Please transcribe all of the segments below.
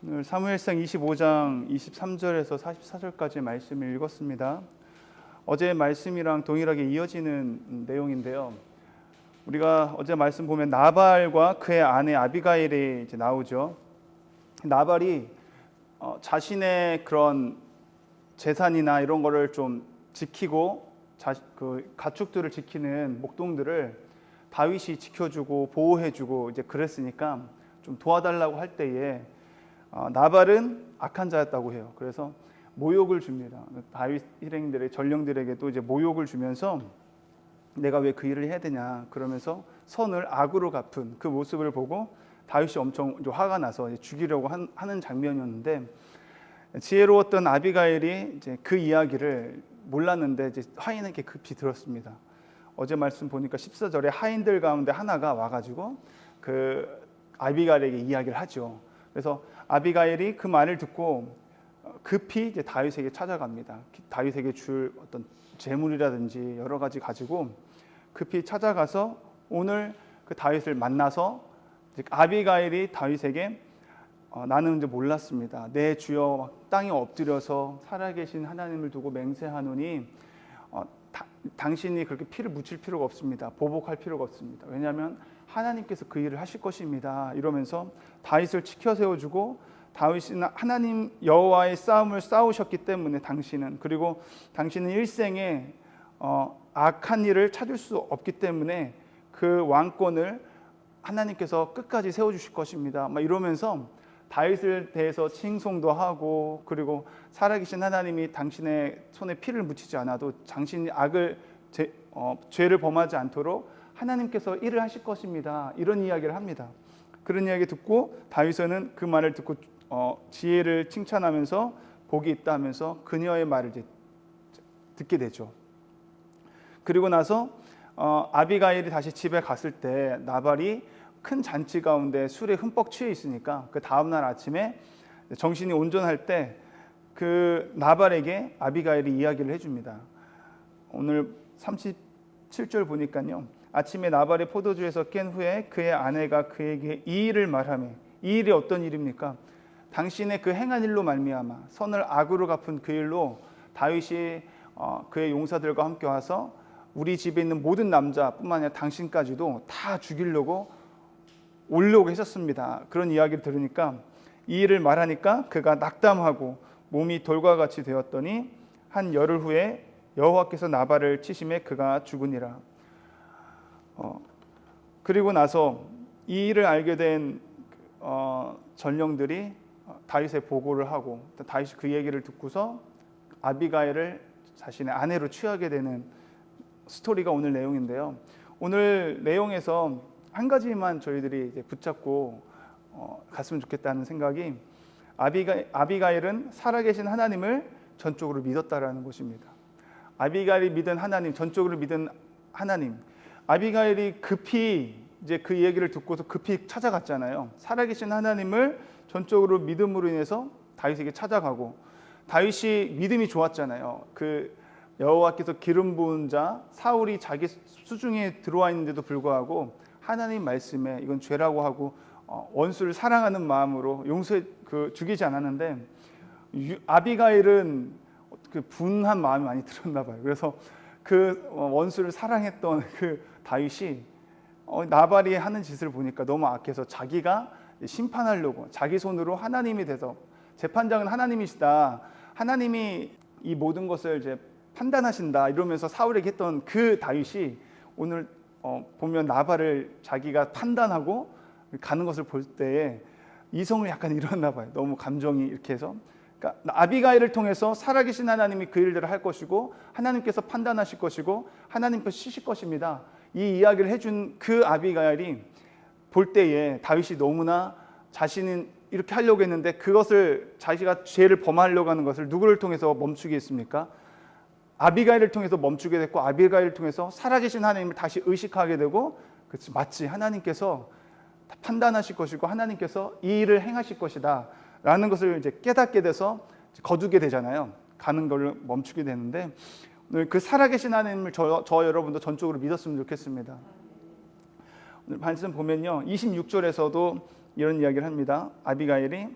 오늘 사무엘상 25장 23절에서 44절까지 말씀을 읽었습니다. 어제 말씀이랑 동일하게 이어지는 내용인데요. 우리가 어제 말씀 보면 나발과 그의 아내 아비가일이 이제 나오죠. 나발이 자신의 그런 재산이나 이런 거를 좀 지키고 그 가축들을 지키는 목동들을 다윗이 지켜주고 보호해주고 이제 그랬으니까 좀 도와달라고 할 때에 나발은 악한 자였다고 해요. 그래서 모욕을 줍니다. 다윗 일행들의 전령들에게도 이제 모욕을 주면서 내가 왜 그 일을 해야 되냐 그러면서 선을 악으로 갚은 그 모습을 보고 다윗이 엄청 화가 나서 죽이려고 하는 장면이었는데, 지혜로웠던 아비가일이 이제 그 이야기를 몰랐는데 이제 하인에게 급히 들었습니다. 어제 말씀 보니까 14절에 하인들 가운데 하나가 와가지고 그 아비가일에게 이야기를 하죠. 그래서 아비가일이 그 말을 듣고 급히 이제 다윗에게 찾아갑니다. 다윗에게 줄 어떤 재물이라든지 여러 가지 가지고 급히 찾아가서 오늘 그 다윗을 만나서 아비가일이 다윗에게 나는 이제 몰랐습니다. 내 주여 땅에 엎드려서 살아계신 하나님을 두고 맹세하노니 당신이 그렇게 피를 묻힐 필요가 없습니다. 보복할 필요가 없습니다. 왜냐하면 하나님께서 그 일을 하실 것입니다. 이러면서 다윗을 치켜 세워주고, 다윗은 하나님 여호와의 싸움을 싸우셨기 때문에 그리고 당신은 일생에 악한 일을 찾을 수 없기 때문에 그 왕권을 하나님께서 끝까지 세워주실 것입니다. 막 이러면서 다윗을 대해서 칭송도 하고, 그리고 살아계신 하나님이 당신의 손에 피를 묻히지 않아도 당신이 죄를 범하지 않도록 하나님께서 일을 하실 것입니다. 이런 이야기를 합니다. 그런 이야기 듣고 다윗은 그 말을 듣고 지혜를 칭찬하면서 복이 있다 하면서 그녀의 말을 이제 듣게 되죠. 그리고 나서 아비가일이 다시 집에 갔을 때 나발이 큰 잔치 가운데 술에 흠뻑 취해 있으니까 그 다음날 아침에 정신이 온전할 때 그 나발에게 아비가일이 이야기를 해줍니다. 오늘 37절 보니까요, 아침에 나발의 포도주에서 깬 후에 그의 아내가 그에게 이 일을 말하며, 이 일이 어떤 일입니까? 당신의 그 행한 일로 말미암아 선을 악으로 갚은 그 일로 다윗이 그의 용사들과 함께 와서 우리 집에 있는 모든 남자뿐만 아니라 당신까지도 다 죽이려고 올려오고 하셨습니다. 그런 이야기를 들으니까, 이 일을 말하니까 그가 낙담하고 몸이 돌과 같이 되었더니 한 열흘 후에 여호와께서 나발을 치심에 그가 죽으니라. 그리고 나서 이 일을 알게 된 전령들이 다윗에 보고를 하고, 다윗이 그 얘기를 듣고서 아비가일을 자신의 아내로 취하게 되는 스토리가 오늘 내용인데요. 오늘 내용에서 한 가지만 저희들이 이제 붙잡고 갔으면 좋겠다는 생각이, 아비가일은 살아계신 하나님을 전적으로 믿었다라는 것입니다. 아비가일이 믿은 하나님, 전적으로 믿은 하나님. 아비가일이 급히 이제 그 얘기를 듣고서 급히 찾아갔잖아요. 살아계신 하나님을 전적으로 믿음으로 인해서 다윗에게 찾아가고, 다윗이 믿음이 좋았잖아요. 그 여호와께서 기름 부은 자 사울이 자기 수중에 들어와 있는데도 불구하고 하나님 말씀에 이건 죄라고 하고 원수를 사랑하는 마음으로 죽이지 않았는데, 아비가일은 그 분한 마음이 많이 들었나 봐요. 그래서 그 원수를 사랑했던 그 다윗이 나발이 하는 짓을 보니까 너무 악해서 자기가 심판하려고 자기 손으로 하나님이 돼서, 재판장은 하나님이시다, 하나님이 이 모든 것을 이제 판단하신다 이러면서 사울에게 했던 그 다윗이 오늘 보면 나발을 자기가 판단하고 가는 것을 볼 때에 이성을 약간 잃었나 봐요. 너무 감정이 이렇게 해서. 그러니까 아비가일을 통해서 살아계신 하나님이 그 일들을 할 것이고 하나님께서 판단하실 것이고 하나님께서 치실 것입니다. 이 이야기를 해준 그 아비가일이 볼 때에 다윗이 너무나 자신은 이렇게 하려고 했는데 그것을 자기가 죄를 범하려고 하는 것을 누구를 통해서 멈추게 했습니까? 아비가일을 통해서 멈추게 됐고, 아비가일을 통해서 살아계신 하나님을 다시 의식하게 되고, 그렇지, 맞지, 하나님께서 판단하실 것이고 하나님께서 이 일을 행하실 것이다 라는 것을 이제 깨닫게 돼서 거두게 되잖아요. 가는 걸 멈추게 되는데, 오늘 그 살아계신 하나님을 저 여러분도 전적으로 믿었으면 좋겠습니다. 오늘 말씀 보면요, 26절에서도 이런 이야기를 합니다. 아비가일이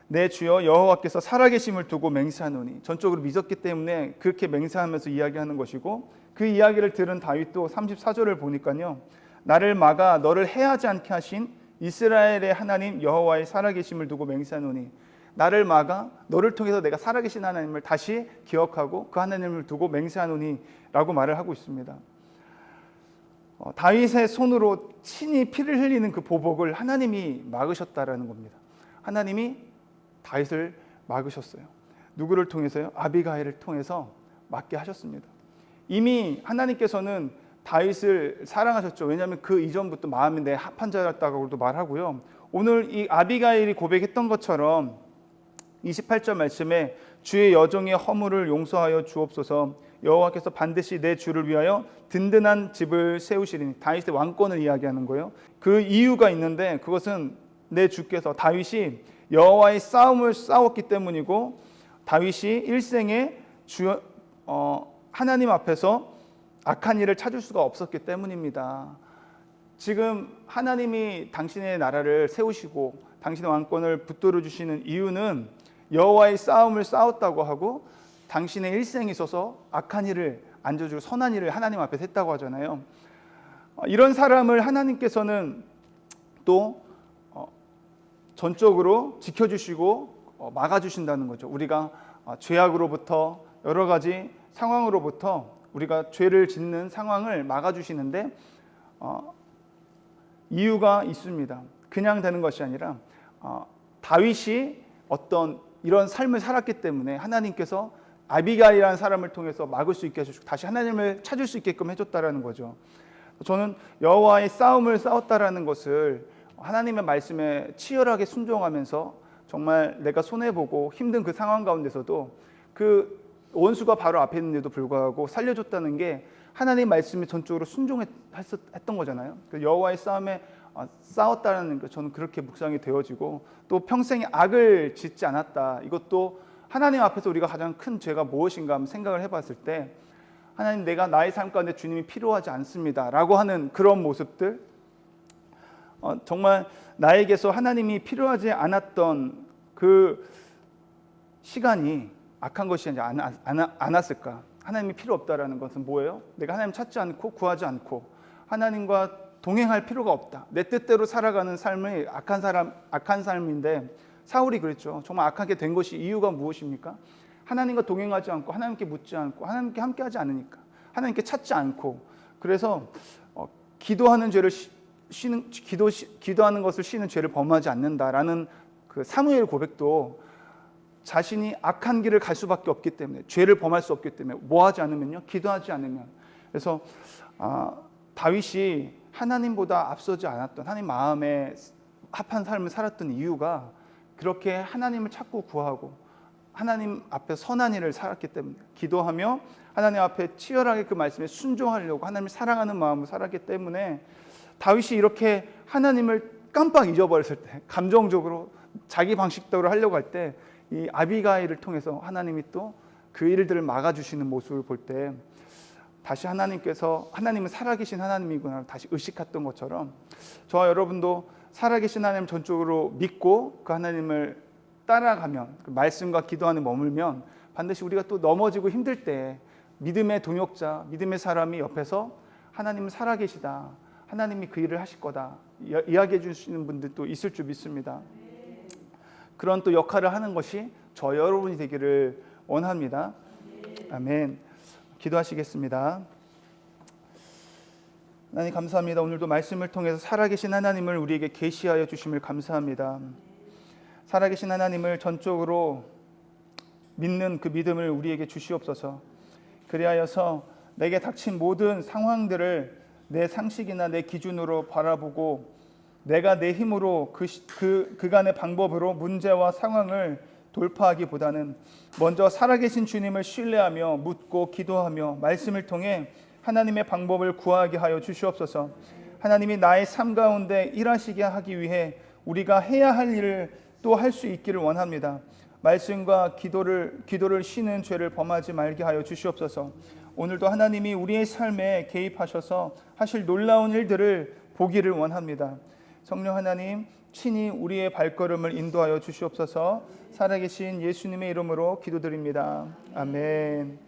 내 주여 여호와께서 살아계심을 두고 맹세하노니. 전적으로 믿었기 때문에 그렇게 맹세하면서 이야기하는 것이고, 그 이야기를 들은 다윗도 34절을 보니까요, 나를 막아 너를 해하지 않게 하신 이스라엘의 하나님 여호와의 살아계심을 두고 맹세하노니. 나를 막아 너를 통해서 내가 살아계신 하나님을 다시 기억하고 그 하나님을 두고 맹세하노니 라고 말을 하고 있습니다. 다윗의 손으로 친히 피를 흘리는 그 보복을 하나님이 막으셨다라는 겁니다. 하나님이 다윗을 막으셨어요. 누구를 통해서요? 아비가일을 통해서 막게 하셨습니다. 이미 하나님께서는 다윗을 사랑하셨죠. 왜냐하면 그 이전부터 마음이 내 합한 자였다고도 말하고요. 오늘 이 아비가일이 고백했던 것처럼 28절 말씀에 주의 여종의 허물을 용서하여 주옵소서. 여호와께서 반드시 내 주를 위하여 든든한 집을 세우시리니. 다윗의 왕권을 이야기하는 거예요. 그 이유가 있는데, 그것은 내 주께서, 다윗이 여호와의 싸움을 싸웠기 때문이고, 다윗이 일생에 하나님 앞에서 악한 일을 찾을 수가 없었기 때문입니다. 지금 하나님이 당신의 나라를 세우시고 당신의 왕권을 붙들어 주시는 이유는 여호와의 싸움을 싸웠다고 하고, 당신의 일생에 있어서 악한 일을 안 저지르고 선한 일을 하나님 앞에서 했다고 하잖아요. 이런 사람을 하나님께서는 또 전적으로 지켜주시고 막아주신다는 거죠. 우리가 죄악으로부터, 여러 가지 상황으로부터 우리가 죄를 짓는 상황을 막아주시는데 이유가 있습니다. 그냥 되는 것이 아니라 다윗이 어떤 이런 삶을 살았기 때문에 하나님께서 아비가일이라는 사람을 통해서 막을 수 있게 해주시고 다시 하나님을 찾을 수 있게끔 해줬다라는 거죠. 저는 여호와의 싸움을 싸웠다라는 것을 하나님의 말씀에 치열하게 순종하면서 정말 내가 손해보고 힘든 그 상황 가운데서도 그 원수가 바로 앞에 있는데도 불구하고 살려줬다는 게 하나님의 말씀에 전적으로 순종했던 거잖아요. 여호와의 싸움에 싸웠다는 것, 저는 그렇게 묵상이 되어지고, 또 평생에 악을 짓지 않았다. 이것도 하나님 앞에서 우리가 가장 큰 죄가 무엇인가 한번 생각을 해봤을 때, 하나님, 내가 나의 삶 가운데 주님이 필요하지 않습니다 라고 하는 그런 모습들, 정말 나에게서 하나님이 필요하지 않았던 그 시간이 악한 것이 않았을까? 하나님이 필요 없다라는 것은 뭐예요? 내가 하나님 찾지 않고 구하지 않고 하나님과 동행할 필요가 없다. 내 뜻대로 살아가는 삶이 악한 삶인데, 사울이 그랬죠. 정말 악하게 된 것이 이유가 무엇입니까? 하나님과 동행하지 않고, 하나님께 묻지 않고, 하나님께 함께하지 않으니까, 하나님께 찾지 않고. 그래서 기도하는 죄를 기도하는 것을 쉬는 죄를 범하지 않는다라는 그 사무엘 고백도 자신이 악한 길을 갈 수밖에 없기 때문에, 죄를 범할 수 없기 때문에, 뭐 하지 않으면요? 기도하지 않으면. 그래서 다윗이 하나님보다 앞서지 않았던, 하나님 마음에 합한 삶을 살았던 이유가 그렇게 하나님을 찾고 구하고 하나님 앞에 선한 일을 살았기 때문에, 기도하며 하나님 앞에 치열하게 그 말씀에 순종하려고 하나님을 사랑하는 마음으로 살았기 때문에, 다윗이 이렇게 하나님을 깜빡 잊어버렸을 때, 감정적으로 자기 방식대로 하려고 할 때, 이 아비가일을 통해서 하나님이 또 그 일들을 막아주시는 모습을 볼 때, 다시 하나님께서, 하나님은 살아계신 하나님이구나 다시 의식했던 것처럼, 저와 여러분도 살아계신 하나님 전적으로 믿고 그 하나님을 따라가면, 그 말씀과 기도 안에 머물면 반드시 우리가 또 넘어지고 힘들 때 믿음의 동역자, 믿음의 사람이 옆에서 하나님은 살아계시다, 하나님이 그 일을 하실 거다 이야기해 주시는 분들도 있을 줄 믿습니다. 그런 또 역할을 하는 것이 저 여러분이 되기를 원합니다. 아멘. 기도하시겠습니다. 하나님 감사합니다. 오늘도 말씀을 통해서 살아계신 하나님을 우리에게 계시하여 주심을 감사합니다. 살아계신 하나님을 전적으로 믿는 그 믿음을 우리에게 주시옵소서. 그리하여서 내게 닥친 모든 상황들을 내 상식이나 내 기준으로 바라보고, 내가 내 힘으로 그간의 방법으로 문제와 상황을 돌파하기보다는 먼저 살아계신 주님을 신뢰하며 묻고 기도하며 말씀을 통해 하나님의 방법을 구하게 하여 주시옵소서. 하나님이 나의 삶 가운데 일하시게 하기 위해 우리가 해야 할 일을 또 할 수 있기를 원합니다. 말씀과 기도를 쉬는 죄를 범하지 말게 하여 주시옵소서. 오늘도 하나님이 우리의 삶에 개입하셔서 하실 놀라운 일들을 보기를 원합니다. 성령 하나님, 친히 우리의 발걸음을 인도하여 주시옵소서. 살아계신 예수님의 이름으로 기도드립니다. 아멘.